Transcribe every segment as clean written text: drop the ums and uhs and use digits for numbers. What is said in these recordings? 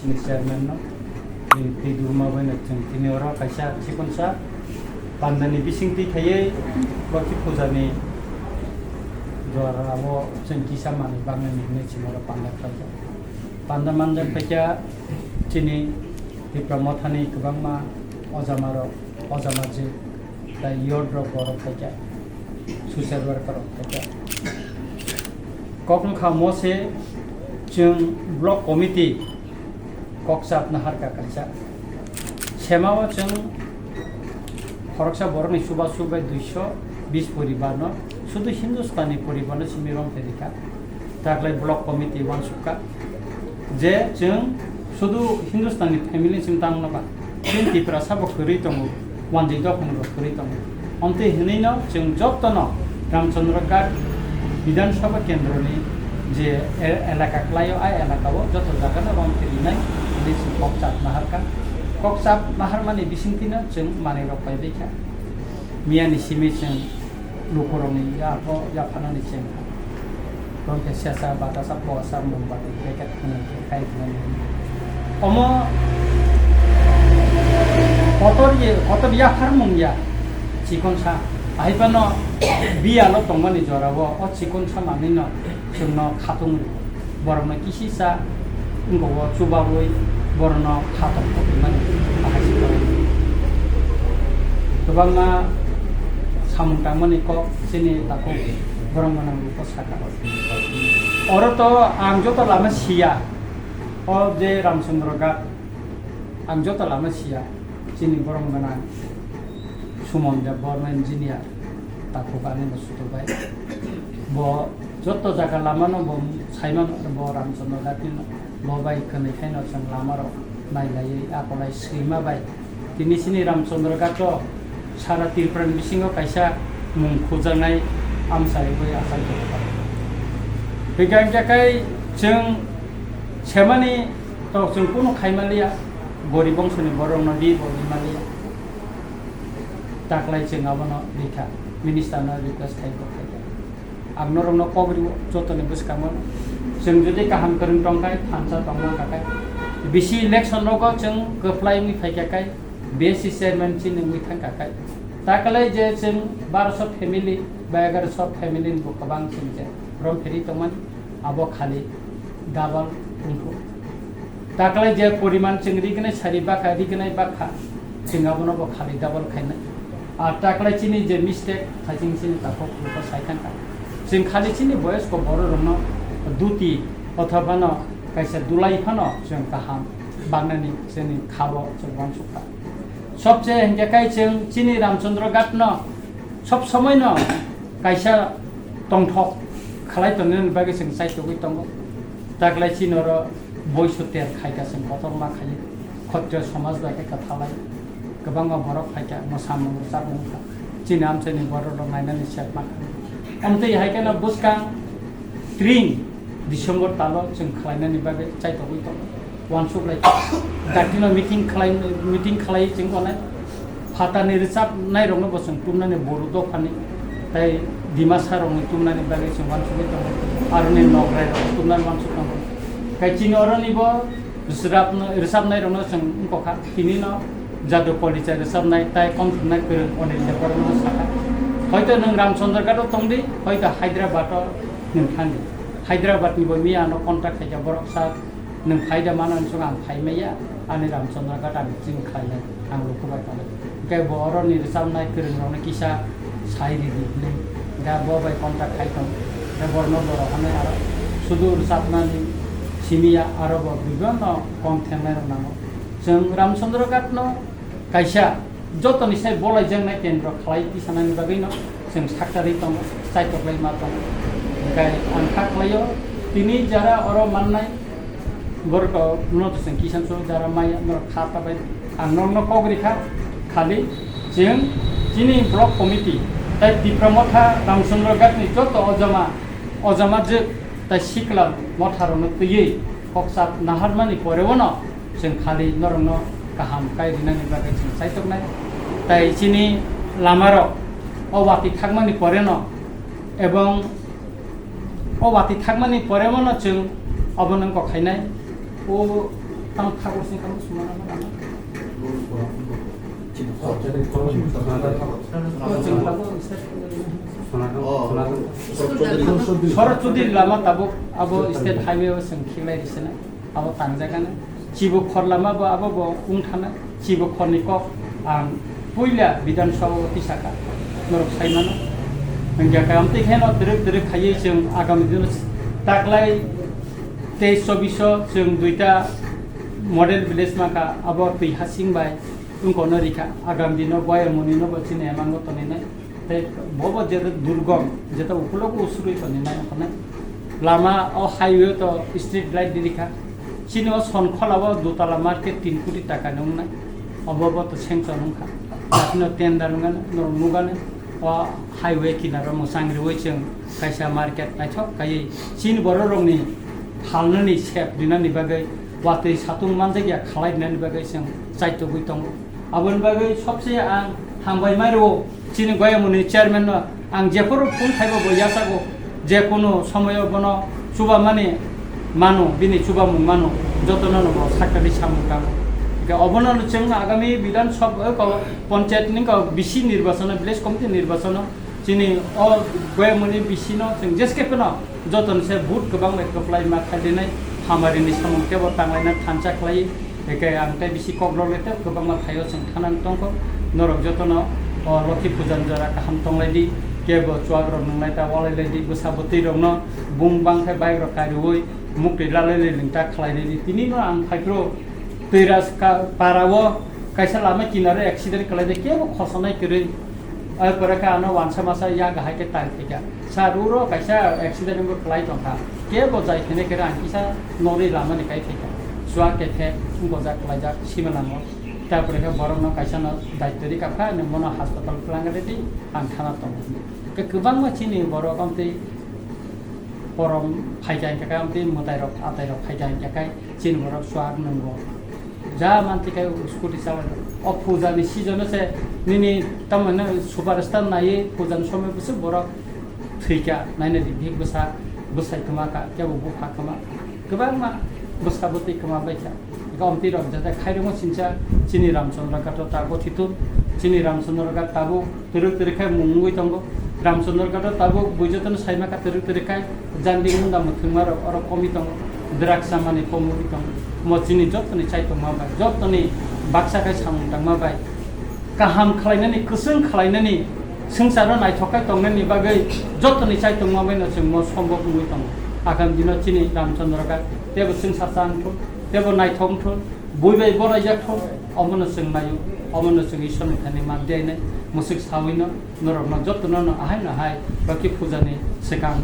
ni chairman no ti durma bai na chung tini ora kaisa chikonsa pandani bising ti thaye baki puja ni jora abo chung kisama ni bangna ni ne chimora panda khaja panda manjan pekya chini ti pramothani kubangma ojamaro ojamaji ta yodro boro pekya social worker pekya kokon kha mose chung block committee koksa nahar ka kaisa semawa chung খরকসা বরনি সুবা সুবাই 220 পরিবার ন শুধু হিন্দুস্তানি পরিবার সিমিরং ফেরিকা তাকলাই block committee one সুকা যে जों শুধু Hindustani family চিন্তা নবা जों টিপ্রা সাব করি দङ ওয়ান জে দখন করি দङ অন্তে হিনैनो जों যতন রামচন্দ্র ঘাট বিধানসভা কেন্দ্রনি যে এলাকা ক্লাयो আই এলাকাও যত জায়গা রং ফেরিনাই লিসি ককচাপ নাহারকা koksa mahar mani bisingtina जों mane rok pai bekha miani simi जों lukoroni ya ko ya phanani जों rom ke siasa batasa posa mumbati bekat khune kai khune omo kotor ya harmung ya chikonsa aibano bialo tongmani jorabo o chikonsa manino जोंनो khatung borona kisisa ngowo chubaboi borno khatok mani ahasi kore tobangna samungtang mani ko sini tako borong manang ko saka oro to ang joto lama sia o je ramchandra ghat ang joto lama sia sini borong manang sumonja borno engineer tako bane suto bai bo joto jaga lama no bo saiman bo ramchandra ghat ni mobai kene khaino sang lamaro nailai akolai srima bai tini sini ramchandra ghato sara tirpran bisingo kaisa mung khojanai amsai bai asai ko begang jakai जों semani to जों kuno khaimalia gori bongsoni borong nodi borimalia taklai जों abono dikha minister na request khai ko khai agnorong no kobri jotoni buskamon जों जुदि गाहाम गोरों दंखाय थानसा दंमोन थाखाय बिसि इलेक्शन लोगो जों गोफ्लाय नि फायखाय बेसि चेयरमैन चिनि मिथां थाखाय ताकलाय जे जों 1200 फेमिली बा 1100 फेमिली नि गोबां जों जे रम फेरि दंमोन आबो खालि डाबल उनखौ ताकलाय जे परिमाण जों रिगनाय सारि बाखा रिगनाय बाखा जों आबोनो खालि डाबल खायनाय आ ताकलाय चिनि जे मिस्टेक थाजिं चिनि ताखौ को सायखां जों खालि चिनि बयस को बर रनो दुति अथवा न कैसे दुलाई फनो जों गाहाम बांनानि जोंनि खाबो जों बांसुखा सबसे हेंजाखाय जों चिनि रामचंद्र घाट न सब समय न कैसा तंथक खालाय तंनो बागे जों साइतगै दङ तागलाय चिनर बयसुतेर खायगा जों बतरमा खायो खत्य समाज बागे कथालाय गोबां बरफ खायगा मोसामु जाबुं चिनि आमसेनि बरल नायनानि सेटमा अमते हायकाना बुसकां ट्रिं December talo जों खालायनायनि बागै चाइतगै दं वान सुब्लाय दाटिनो मिटिं खालाय जों गनाय फातानि रिसाब नाय रंनो बसं तुमनानि बरु दफानि ताय दिमासा रंनि तुमनानि बागै जों वान सुब्लाय दं आरनि नगराय तुमनानि वान सुब्लाय दं काइचिनि अरनिबो रिसाब नाय रंनो जों कखा तिनि न जादु पलिचाय रिसाब नाय ताय कमथुनाय कर अनेक लेबरनो साखा हयतो नों रामचंद्र घाट तंदि हयतो हायद्राबाद नों थांदि Hyderabad ni bomi ano kontak saja borok saat neng faida mana nung ang faimaya ane Ramchandra Ghat ang jing khaina ang luku bai tale kai boro ni risam nai kireng rona kisa sai di ni ga bo bai kontak khai tong ga borno boro ane aro sudu risap na ni simia aro bo bibano kontenai rona no जों Ramchandra Ghat no kaisa joto ni sai bolai jeng nai kendro khlai kisana ni bagai no जों saktari tong sai toklai ma tong kai angkat layo tini jara oro mannai gorko noto sen kisan so jara maya nor khata bai anong no kogri kha khali जों jini block committee tai dipromotha Ramchandra Ghat ni joto ojama je tai sikla motharo no tuyei koksap naharmani porewono जों khali norno kaham kai dinani bagai जों saitoknai tai jini lamaro owati thakmani poreno ebong o wati thakmani pore mono जों abonong ko khainai o tang thago sing kamu semua nama nama Sorat Sudin lama tabuk abo state highway sing khilai disana abo tangjagana chibo khor lama bo abo bo ungthana chibo khorni kok ang puila bidan sabha tisaka norok saimano hingga kamti kheno direk khayei sing agami din taklai 23 sing duita model village maka abo tui hasing bai ungkono rika agam dino boy monino bachine emango tonine te bobo jeta durgam jeta upulok usrui tonina khone lama o highway to street light dirika chino son kholawo dutala market 3 কোটি টাকা নংনা অববত সেংচন নংখা আপনো tender নংনা নরমুগানে o highway kinaro mosangri wecheng kaisa market naithok kai chin boro rongni halnani sep dinani bagai watei satung manjagya khalainani bagai seng chaito guitong abon bagai sobse ang hangbai maro chin goyamuni chairman no ang jeporo phone thaibo boyasago je kono samoyo bono suba mane mano bini suba mung mano jotono no sakari samukam অবনন চেং আগামী বিধানসভা পঞ্চায়েত নিক BC নির্বাচন village committee নির্বাচন চিনি অ গয়মনি basin जों जेसकेपन जतन से बुट गोबां एप्लाइ मा खादिनाय हामारिनि सामंते ब तांलायना थानसा खलाय एके आंते बिसि कग्रलेते गोबां मा थायो जों थानान तंखौ नरक जतन लखि फुजान जरा काहाम तंलायदि केबो चुआग्र नंलायता वालायलायदि बोसाबति रंनो बुंबां थाय बायग्र कारुय मुक्ति लालायले लिंता खलायनि तिनिनो आं फाइग्रो Teras parawo kaisa lama kinare accident kalai de kebo khosonai kiri ai paraka ano wansa masa ya gahai ke tan tika saruro kaisa accident ngo kalai tongka kebo jai khene kira ankisa nori lama ni kai tika swa ke the ngo ja kalai ja simanamo ta paraka borong kaisa no daiteri ka pha ne mono hospital plangare di angkhana tong ke kubang ma chini boro kamti porom phaijan ka kamti mutai rok atai rok phaijan ka kai chin borok swa nungo जा मानते काय scooty चालाय अ फुजानि season से निनि तमन superstar नाये फुजान समय बस बर थैका नायने दिग बसा बसाय खमा का केबो बुफा खमा गोबां मा बसाबोति खमा बायसा गमति रम जाता खायरमो सिनसा चिनि रामचंद्र काट ताबो थितु चिनि रामचंद्र का ताबो तेरे खाय मुंगुइ तंगो रामचंद्र काट ताबो बुजतन साइमा का तेरे खाय जान्दिं मुंदा मथुमार अर कमि तंगो द्राक्षा माने कमुरि तंगो मचिनि जतनि चाइतो माबाय जतनि बाक्साखाय सामंटां माबाय गाहाम खालायनानै गोसों खालायनानै संसार नायथखाय तंनायनि बागै जतनि चाइतो माबायनो जों म सम्भव नुइ दं आगाम दिनाव चिनि रामचंद्रका देबो संसार जानथो देबो नायथंथो बयबाय बरायजाथो अमनो जों नायो अमनो जों ईश्वरनि थाने मानदेयने मुसुक सावैनो नरकनो जतनो आहाय नाहाय बाकी फुजानि सिगां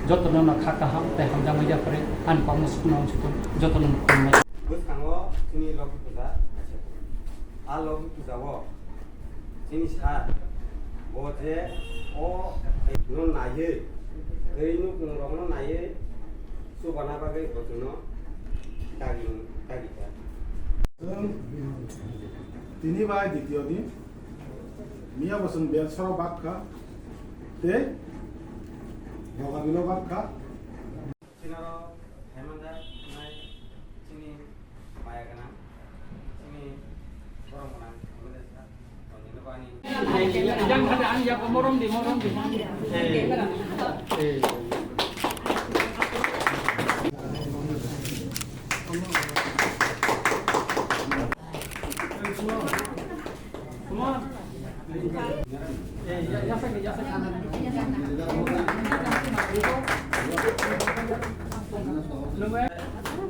जतनो खाकाहाम देहाम जामैजाफोरे आन कमसुनो जतनो खमनाय Buskango sini logi puja, a logi puja wo, sini sa, boje o no naye, nu kungrong no naye, subana bagai bojuno, daging daging. Tini bai ditio ni, mia bosun biar soro bakka, te, loga bilo bakka. Sinaro hemanda nai sini maya kana, sini orang kana, kemudian sa, ini bani. Yang ada anja morom di.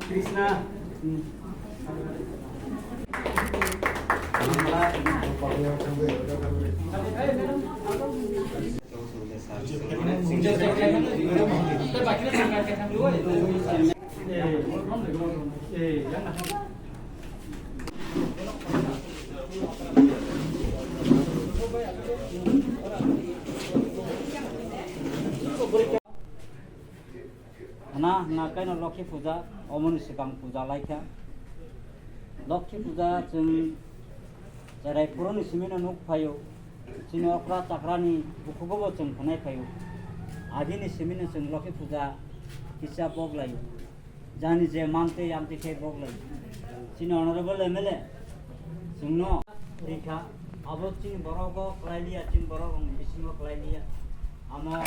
Krishna. ना कहीं लक्ष्मी पूजा अमन सिगां पूजा लाइखा लक्ष्मी पूजा जों जेरै पुरनि सिमिनो नुक फायो जों अख्रा चाक्रानि बुखुबो जों फनाय फायो आदिनि सिमिनो जों लक्ष्मी पूजा किसा बगलायो जानि जे मानते आमते के बगलायो Sini honorable MLA Sungno Rika Abo Chin Borogo Klailia Chin Borogong Bisingo Klailia Amo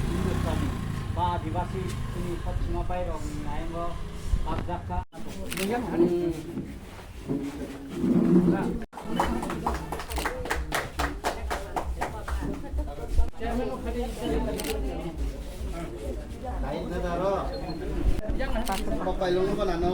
Hindustani Ba Adivasi Sini Pachima Bairong Naengo Abjaka Kain na daro. Papailong ko na no.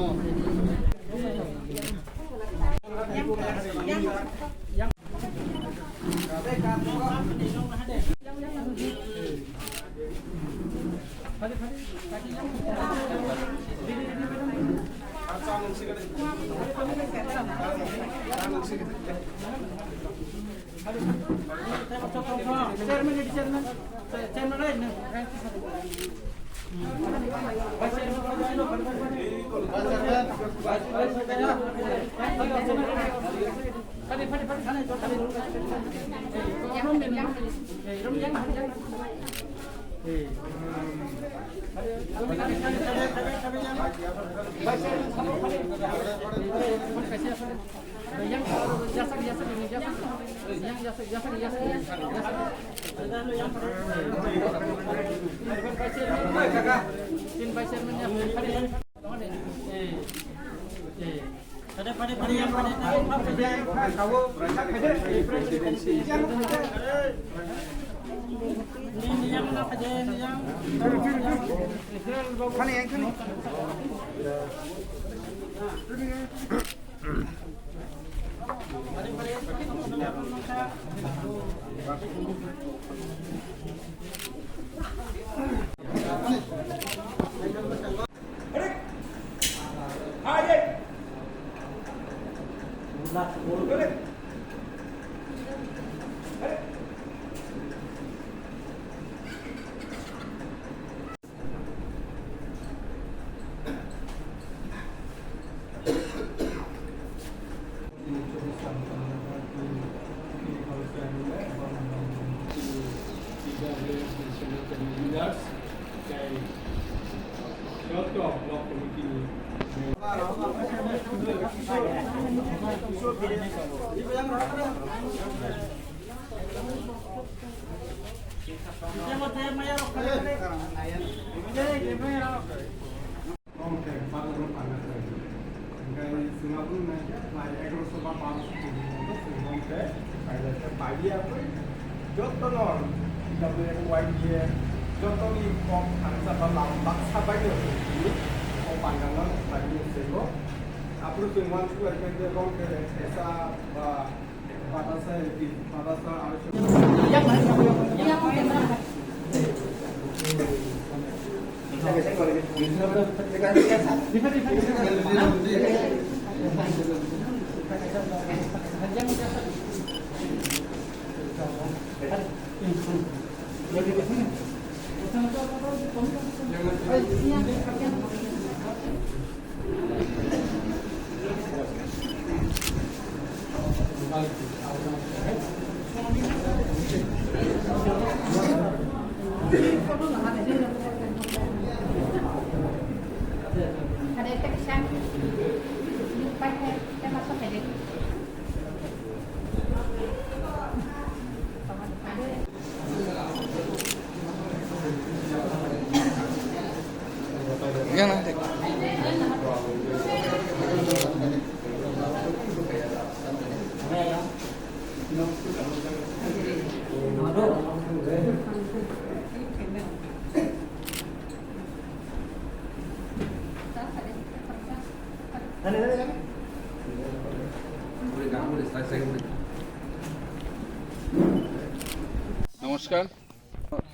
নমস্কার।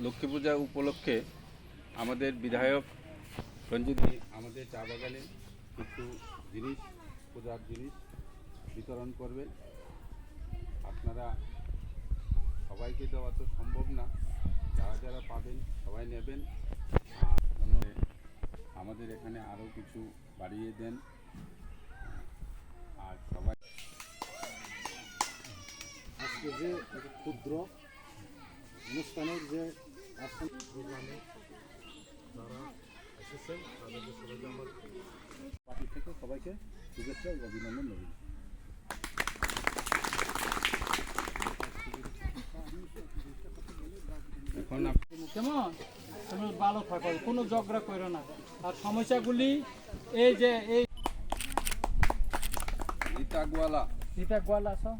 লক্ষ্মী পূজা উপলক্ষে আমাদের বিধায়ক রঞ্জিত আমাদের চা বাগানে কিছু জিনিস পূজার জিনিস বিতরণ করবেন। আপনারা সবাইকে দেওয়া তো সম্ভব না, যারা যারা পাবেন সবাই নেবেন। আর আমাদের এখানে আরও কিছু বাড়িয়ে দেন। আর সবাই আজকে যে ক্ষুদ্র অনুষ্ঠানের যে আসন প্রোগ্রামে যারা এসেছেন আপনাদের সবাইকে আমার পার্টি থেকে সবাইকে শুভেচ্ছা ও অভিনন্দন রইল। এখন কেমন তুমি ভালো থাকো, কোনো ঝগড়া করো না। আর সমস্যাগুলি এই যে এই রীতা গোয়ালা রীতা গোয়ালা আছো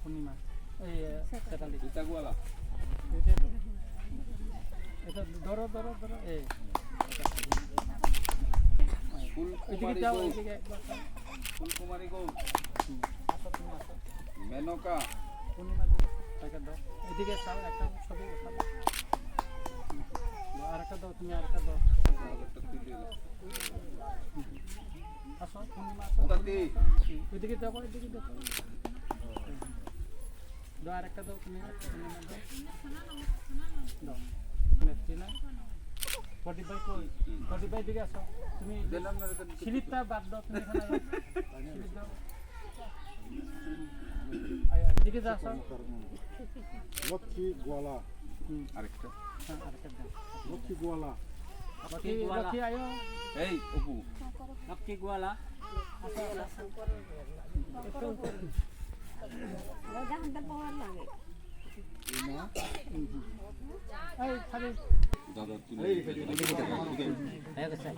পূর্ণিমা এই সেটালি রীতা গোয়ালা এটা ধরো ধরো ধরো এই এদিকে ফুলকুমারী যাও, গৌড় এদিকে একবার যাও। ফুলকুমারী গৌড় আসো তুমি আসো মেনকা পূর্ণিমা দিকে টাকা দাও, এদিকে চাও একটা ছবি উঠাবো। আর একটা দাও, তুমি আর একটা দাও। আসো পূর্ণিমা আসো, তাতে এদিকে দেখো, এদিকে দেখো। দাও আর একটা দাও, তুমি একটা পূর্ণিমা দাও। দাও নেত্রী না ফর্টি ফাইভ কই, ফর্টি ফাইভ দিকে আসো তুমি। স্লিপটা বাদ দাও, তুমি এখানে আয়। স্লিপ দাও, আয় আয়, এদিকে যা আসো। লক্ষ্মী গোয়ালা, আরেকটা হ্যাঁ আরেকটা দাও। লক্ষ্মী গোয়ালা, লক্ষ্মী লক্ষ্মী আয়ো। এই অপু লক্ষ্মী গোয়ালা এই খালি দাদা তুমি হয়ে গেছে।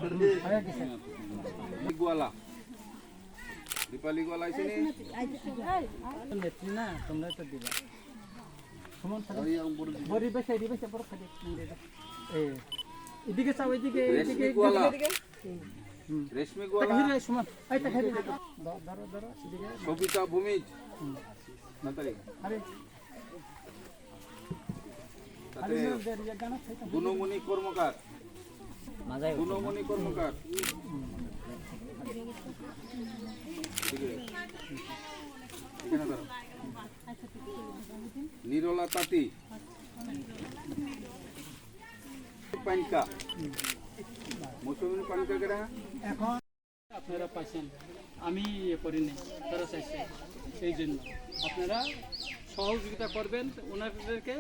গোয়ালা দীপালি গোয়ালা আইছে নি নেত্রী না, তোমরা তো দিবা। সুমন খালি বড়ি বেশে এদিকে বেশে বড় খালি এই এদিকে চাও, এদিকে এদিকে রেশমি গোয়ালা এদিকে। রেশমি টাকা গোয়ালা হিরে সুমন, এই টাকা হিরে ধরো ধরো এদিকে। সবিতা ভূমিজ তাড়াতাড়ি আরে তাতে আরে গানা খাইতা গুণমণি কর্মকার মাজাই গুণমণি কর্মকার এখানে ধরো। নিরলা তাঁতি পানিকা মৌসুমী পানিকা কেরা এখন আপনারা পাইছেন, আমি ইয়ে করিনি, তারা চাইছে। এই জন্য আপনারা সহযোগিতা করবেন ওনাদেরকে।